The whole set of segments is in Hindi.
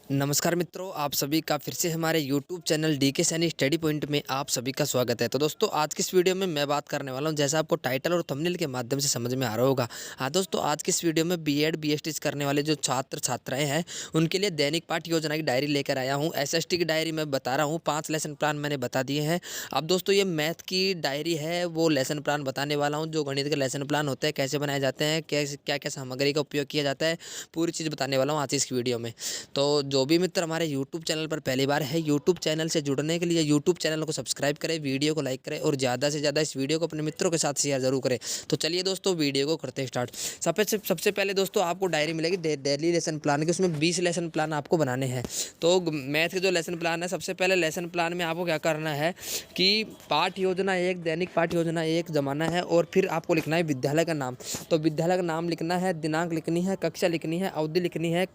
नमस्कार मित्रों, आप सभी का फिर से हमारे YouTube channel DK Saini study point में आप सभी का स्वागत है। तो दोस्तों, आज की इस वीडियो में मैं बात करने वाला हूं, जैसा आपको टाइटल और थंबनेल के माध्यम से समझ में आ रहा होगा। हाँ दोस्तों, आज की इस वीडियो में बीएड बीएसटी करने वाले जो छात्र छात्राएं हैं, उनके लिए दैनिक पाठ योजना की डायरी लेकर आया हूँ। एसएसटी की डायरी मैं बता रहा हूँ, 5 लेसन प्लान मैंने बता दिए हैं। अब दोस्तों, ये मैथ की डायरी है, वो लेसन प्लान बताने वाला हूँ। जो गणित के लेसन प्लान होते हैं, कैसे बनाए जाते हैं, कैसे क्या क्या सामग्री का उपयोग किया जाता है, पूरी चीज़ बताने वाला हूँ आज इस वीडियो में। तो जो भी मित्र हमारे यूट्यूब चैनल पर पहली बार है, यूट्यूब चैनल से जुड़ने के लिए यूट्यूब चैनल को सब्सक्राइब करें, वीडियो को लाइक करें और ज़्यादा से ज़्यादा इस वीडियो को अपने मित्रों के साथ शेयर जरूर करें। तो चलिए दोस्तों, वीडियो को करते हैं स्टार्ट। सबसे पहले दोस्तों, आपको डायरी मिलेगी डेली लेसन प्लान की। उसमें 20 लेसन प्लान आपको बनाने हैं। तो मैथ के जो लेसन प्लान है, सबसे पहले लेसन प्लान में आपको क्या करना है कि पाठ योजना एक, दैनिक पाठ योजना एक जमाना है और फिर आपको लिखना है विद्यालय का नाम। तो विद्यालय का नाम लिखना है, दिनांक लिखनी है, कक्षा लिखनी है, अवधि लिखनी है,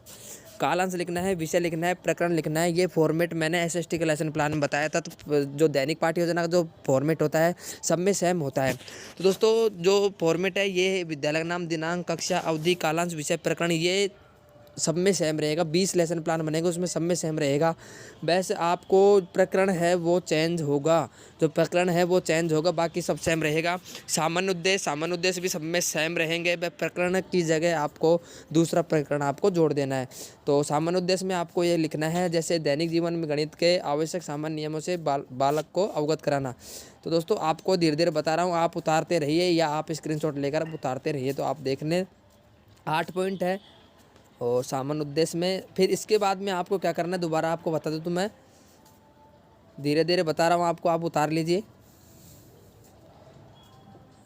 कालांश लिखना है, विषय लिखना है, प्रकरण लिखना है। ये फॉर्मेट मैंने एसएसटी के लेसन प्लान में बताया था। तो जो दैनिक पाठ योजना का जो फॉर्मेट होता है, सब में सेम होता है। तो दोस्तों, जो फॉर्मेट है, ये विद्यालय का नाम, दिनांक, कक्षा, अवधि, कालांश, विषय, प्रकरण, ये सब में सेम रहेगा। 20 लेसन प्लान बनेगा, उसमें सब में सेम रहेगा। वैसे आपको प्रकरण है वो चेंज होगा, जो प्रकरण है वो चेंज होगा, बाकी सब सेम रहेगा। सामान्य उद्देश्य भी सब में सेम रहेंगे। वह प्रकरण की जगह आपको दूसरा प्रकरण आपको जोड़ देना है। तो सामान्य उद्देश्य में आपको ये लिखना है, जैसे दैनिक जीवन में गणित के आवश्यक सामान्य नियमों से बालक को अवगत कराना। तो दोस्तों, आपको धीरे धीरे बता रहा हूँ, आप उतारते रहिए या आप स्क्रीनशॉट लेकर आप उतारते रहिए। तो आप देख लें, 8 पॉइंट है और सामान्य उद्देश्य में। फिर इसके बाद में आपको क्या करना है, दोबारा आपको बता दूं तो मैं धीरे धीरे बता रहा हूँ आपको, आप उतार लीजिए।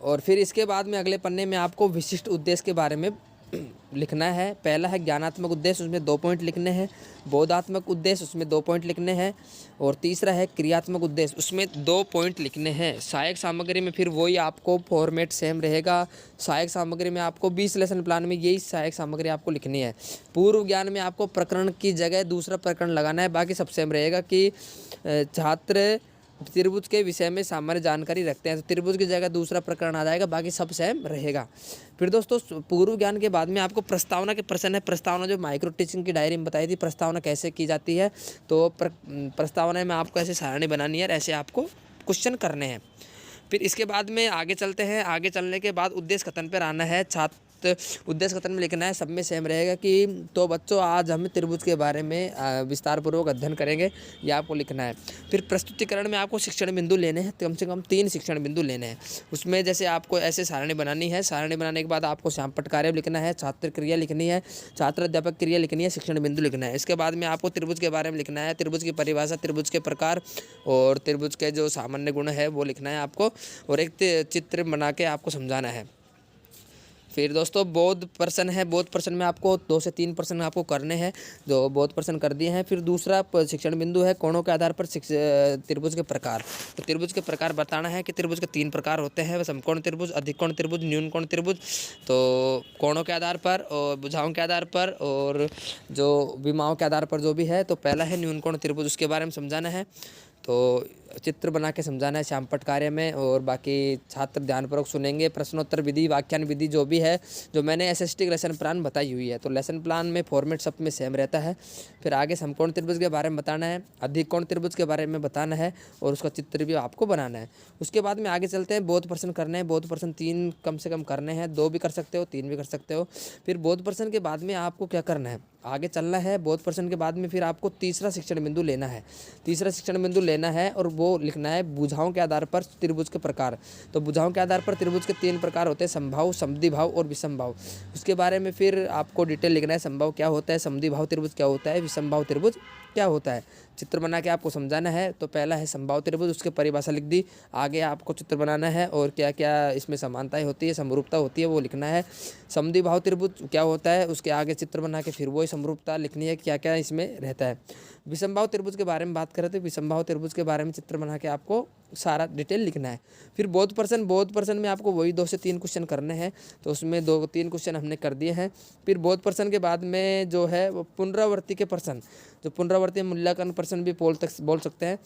और फिर इसके बाद में अगले पन्ने में आपको विशिष्ट उद्देश्य के बारे में लिखना है। पहला है ज्ञानात्मक उद्देश्य, उसमें 2 पॉइंट लिखने हैं। बोधात्मक उद्देश्य, उसमें 2 पॉइंट लिखने हैं। और तीसरा है क्रियात्मक उद्देश्य, उसमें 2 पॉइंट लिखने हैं। सहायक सामग्री में फिर वही आपको फॉर्मेट सेम रहेगा। सहायक सामग्री में आपको 20 लेसन प्लान में यही सहायक सामग्री आपको लिखनी है। पूर्व ज्ञान में आपको प्रकरण की जगह दूसरा प्रकरण लगाना है, बाकी सब सेम रहेगा। कि छात्र त्रिभुज के विषय में सामान्य जानकारी रखते हैं, तो त्रिभुज की जगह दूसरा प्रकरण आ जाएगा, बाकी सब सेम रहेगा। फिर दोस्तों, पूर्व ज्ञान के बाद में आपको प्रस्तावना के प्रश्न है। प्रस्तावना जो माइक्रो टीचिंग की डायरी में बताई थी, प्रस्तावना कैसे की जाती है। तो प्रस्तावना में आपको ऐसे सारणी बनानी है, ऐसे आपको क्वेश्चन करने हैं। फिर इसके बाद में आगे चलते हैं। आगे चलने के बाद उद्देश्य कथन पर आना है। उद्देश्य कथन में लिखना है, सब में सेम रहेगा कि तो बच्चों, आज हम त्रिभुज के बारे में विस्तार पूर्वक अध्ययन करेंगे, ये आपको लिखना है। फिर प्रस्तुतिकरण में आपको शिक्षण बिंदु लेने हैं, कम से कम 3 शिक्षण बिंदु लेने हैं। उसमें जैसे आपको ऐसे सारणी बनानी है। सारणी बनाने के बाद आपको श्यामपट्ट कार्य लिखना है, छात्र क्रिया लिखनी है, छात्र अध्यापक क्रिया लिखनी है, शिक्षण बिंदु लिखना है। इसके बाद में आपको त्रिभुज के बारे में लिखना है, त्रिभुज की परिभाषा, त्रिभुज के प्रकार और त्रिभुज के जो सामान्य गुण है वो लिखना है आपको। और एक चित्र बना के आपको समझाना है। फिर दोस्तों, बोध प्रश्न है। बोध प्रश्न में आपको 2 से 3 प्रश्न आपको करने हैं, जो बोध प्रश्न कर दिए हैं। फिर दूसरा शिक्षण बिंदु है, कोणों के आधार पर त्रिभुज के प्रकार। तो त्रिभुज के प्रकार बताना है कि त्रिभुज के 3 प्रकार होते हैं, वह समकोण त्रिभुज, अधिकोण त्रिभुज, न्यून कोण त्रिभुज। तो कोणों के आधार पर और भुजाओं के आधार पर और जो विमाओं के आधार पर जो भी है। तो पहला है न्यून कोण त्रिभुज, उसके बारे में समझाना है। तो चित्र बना के समझाना है श्यामपट्ट कार्य में। और बाकी छात्र ध्यानपूर्वक सुनेंगे। प्रश्नोत्तर विधि, व्याख्यान विधि जो भी है, जो मैंने एसएसटी लेसन प्लान बताई हुई है। तो लेसन प्लान में फॉर्मेट सब में सेम रहता है। फिर आगे समकोण त्रिभुज के बारे में बताना है, अधिकोण त्रिभुज के बारे में बताना है और उसका चित्र भी आपको बनाना है। उसके बाद में आगे चलते हैं, बोध प्रश्न करने हैं। बोध प्रश्न 3 कम से कम करने हैं, 2 भी कर सकते हो, 3 भी कर सकते हो। फिर बोध प्रश्न के बाद में आपको क्या करना है, आगे चलना है। बोध प्रश्न के बाद में फिर आपको तीसरा शिक्षण बिंदु लेना है। तीसरा शिक्षण बिंदु लेना है और वो लिखना है भुजाओं के आधार पर त्रिभुज के प्रकार। तो भुजाओं के आधार पर त्रिभुज के 3 प्रकार होते हैं, समभाव, समद्विभाव और विषमभाव। उसके बारे में फिर आपको डिटेल लिखना है। समभाव क्या होता है, समद्विभाव त्रिभुज क्या होता है, विषमभाव त्रिभुज क्या होता है। चित्र बना के आपको समझाना है। तो पहला है समभाव त्रिभुज, उसके परिभाषा लिख दी। आगे आपको चित्र बनाना है और क्या क्या इसमें समानताएं होती है, समरूपता होती है, वो लिखना है। समद्विभाव त्रिभुज क्या होता है, उसके आगे चित्र बना के फिर वही समरूपता लिखनी है, क्या क्या इसमें रहता है। विषमभाव त्रिभुज के बारे में बात करें तो विषमभाव त्रिभुज के बारे में चित्र बना के आपको सारा डिटेल लिखना है। फिर बोध प्रश्न में आपको वही 2 से 3 क्वेश्चन करने हैं। तो उसमें 2-3 क्वेश्चन हमने कर दिए हैं। फिर बोध प्रश्न के बाद में जो है वो पुनरावृत्ति के प्रश्न, जो पुनरावृत्ति मूल्यांकन प्रश्न भी बोल सकते हैं,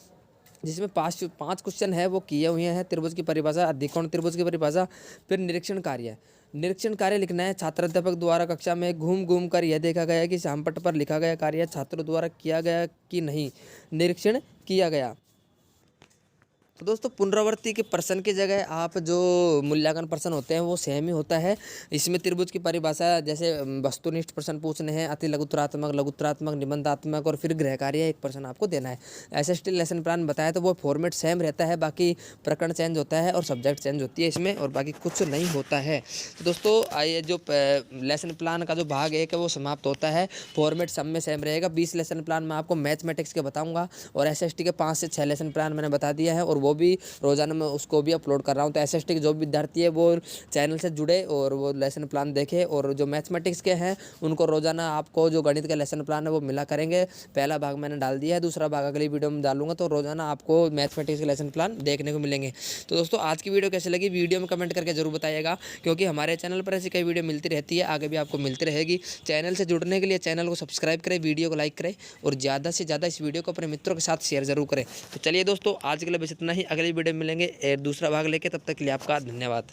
जिसमें 5 क्वेश्चन है वो किए हुए हैं। त्रिभुज की परिभाषा, अधिकोण त्रिभुज की परिभाषा, फिर निरीक्षण कार्य। निरीक्षण कार्य लिखना है। छात्र अध्यापक द्वारा कक्षा में घूम घूम कर यह देखा गया कि श्यामपट्ट पर लिखा गया कार्य छात्रों द्वारा किया गया कि नहीं, निरीक्षण किया गया। तो दोस्तों पुनरावृत्ति के प्रश्न की जगह आप जो मूल्यांकन प्रश्न होते हैं वो सेम ही होता है। इसमें त्रिभुज की परिभाषा जैसे वस्तुनिष्ठ प्रश्न पूछने हैं, अति लघुत्तरात्मक, लघुत्तरात्मक, निबंधात्मक और फिर गृह कार्य एक प्रश्न आपको देना है। एसएसटी लेसन प्लान बताया तो वो फॉर्मेट सेम रहता है, बाकी प्रकरण चेंज होता है और सब्जेक्ट चेंज होती है इसमें, और बाकी कुछ नहीं होता है। तो दोस्तों ये जो लेसन प्लान का जो भाग 1 है वो समाप्त होता है। फॉर्मेट सब में सेम रहेगा। 20 लेसन प्लान मैं आपको मैथमेटिक्स के बताऊँगा और एसएसटी के 5 से 6 लेसन प्लान मैंने बता दिया है, और वो भी रोजाना मैं उसको भी अपलोड कर रहा हूँ। तो एसएसटी के जो विद्यार्थी है वो चैनल से जुड़े और वो लेसन प्लान देखे, और जो मैथमेटिक्स के हैं उनको रोजाना आपको जो गणित का लेसन प्लान है वो मिला करेंगे। पहला भाग मैंने डाल दिया है, दूसरा भाग अगली वीडियो में डालूंगा, तो रोजाना आपको मैथमेटिक्स के लेसन प्लान देखने को मिलेंगे। तो दोस्तों आज की वीडियो कैसी लगी वीडियो में कमेंट करके जरूर बताइएगा, क्योंकि हमारे चैनल पर ऐसी कई वीडियो मिलती रहती है, आगे भी आपको मिलती रहेगी। चैनल से जुड़ने के लिए चैनल को सब्सक्राइब करें, वीडियो को लाइक करें और ज़्यादा से ज़्यादा इस वीडियो को अपने मित्रों के साथ शेयर जरूर करें। तो चलिए दोस्तों आज के लिए बस इतना ही, अगली वीडियो में मिलेंगे दूसरा भाग लेके, तब तक के लिए आपका धन्यवाद।